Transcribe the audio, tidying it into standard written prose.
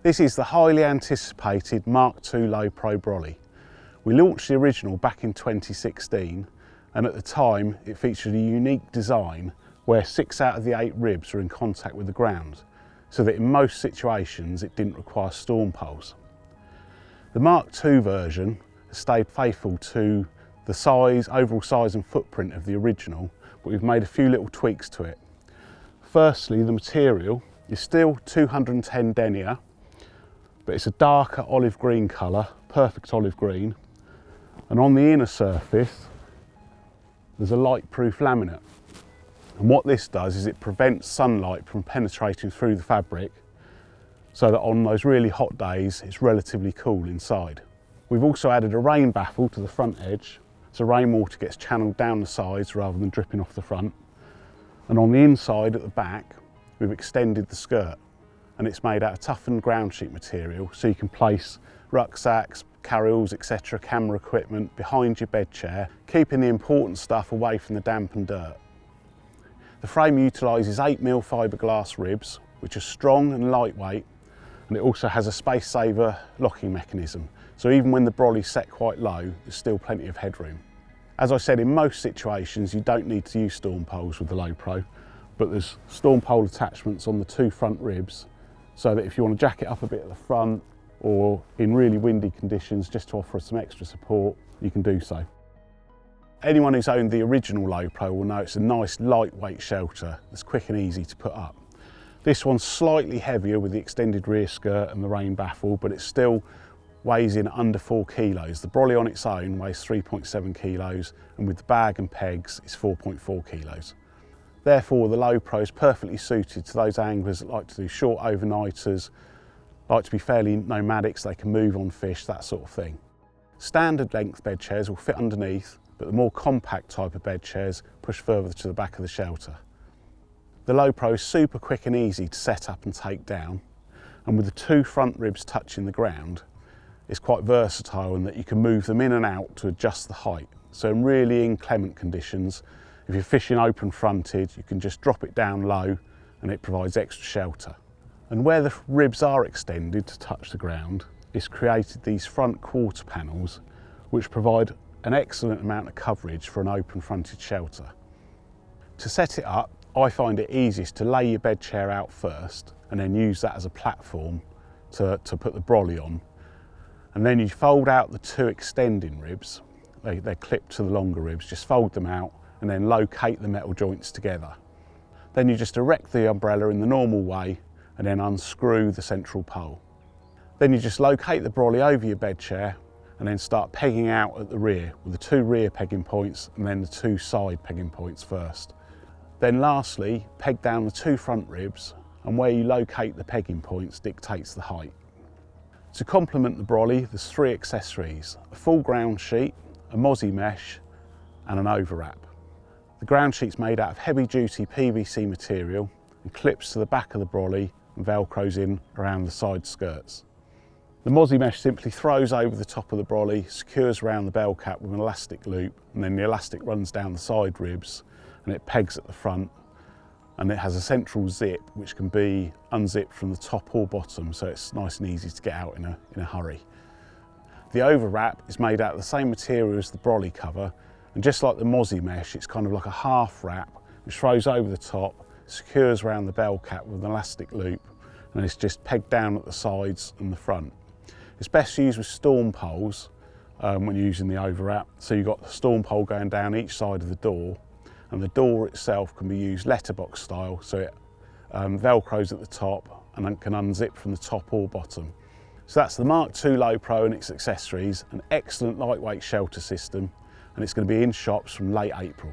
This is the highly anticipated Mk2 Lo-Pro Brolly. We launched the original back in 2016, and at the time it featured a unique design where 6 out of the 8 ribs were in contact with the ground, so that in most situations it didn't require storm poles. The Mk2 version has stayed faithful to the size, overall size and footprint of the original, but we've made a few little tweaks to it. Firstly, the material is still 210 denier, but it's a darker olive green colour, perfect olive green, and on the inner surface there's a light-proof laminate. And what this does is it prevents sunlight from penetrating through the fabric, so that on those really hot days it's relatively cool inside. We've also added a rain baffle to the front edge, so rainwater gets channeled down the sides rather than dripping off the front. And on the inside at the back we've extended the skirt, and it's made out of toughened ground sheet material, so you can place rucksacks, carryalls, etc., camera equipment behind your bed chair, keeping the important stuff away from the damp and dirt. The frame utilises 8mm fibreglass ribs, which are strong and lightweight, and it also has a space saver locking mechanism, so even when the Brolly's set quite low, there's still plenty of headroom. As I said, in most situations you don't need to use storm poles with the Lo-Pro, but there's storm pole attachments on the 2 front ribs, so that if you want to jack it up a bit at the front, or in really windy conditions just to offer some extra support, you can do so. Anyone who's owned the original Lo-Pro will know it's a nice lightweight shelter that's quick and easy to put up. This one's slightly heavier with the extended rear skirt and the rain baffle, but it still weighs in under 4 kilos. The Brolly on its own weighs 3.7 kilos, and with the bag and pegs it's 4.4 kilos. Therefore, the Lo-Pro is perfectly suited to those anglers that like to do short overnighters, like to be fairly nomadic so they can move on fish, that sort of thing. Standard length bed chairs will fit underneath, but the more compact type of bed chairs push further to the back of the shelter. The Lo-Pro is super quick and easy to set up and take down, and with the 2 front ribs touching the ground, it's quite versatile in that you can move them in and out to adjust the height. So in really inclement conditions, if you're fishing open fronted, you can just drop it down low and it provides extra shelter. And where the ribs are extended to touch the ground, it's created these front quarter panels which provide an excellent amount of coverage for an open fronted shelter. To set it up, I find it easiest to lay your bed chair out first and then use that as a platform to put the Brolly on. And then you fold out the 2 extending ribs, they're clipped to the longer ribs, just fold them out and then locate the metal joints together. Then you just erect the umbrella in the normal way and then unscrew the central pole. Then you just locate the Brolly over your bed chair and then start pegging out at the rear with the 2 rear pegging points and then the 2 side pegging points first. Then lastly, peg down the 2 front ribs, and where you locate the pegging points dictates the height. To complement the Brolly, there's 3 accessories: a full ground sheet, a mozzie mesh and an overwrap. The ground sheet's made out of heavy duty PVC material and clips to the back of the Brolly and velcros in around the side skirts. The mozzie mesh simply throws over the top of the Brolly, secures around the bell cap with an elastic loop, and then the elastic runs down the side ribs and it pegs at the front, and it has a central zip which can be unzipped from the top or bottom, so it's nice and easy to get out in a hurry. The overwrap is made out of the same material as the Brolly cover, and just like the mozzie mesh, it's kind of like a half wrap which throws over the top, secures around the bell cap with an elastic loop, and it's just pegged down at the sides and the front. It's best used with storm poles when you're using the overwrap, so you've got the storm pole going down each side of the door, and the door itself can be used letterbox style, so it velcros at the top and can unzip from the top or bottom. So that's the Mk2 Lo-Pro and its accessories, an excellent lightweight shelter system, and it's going to be in shops from late April.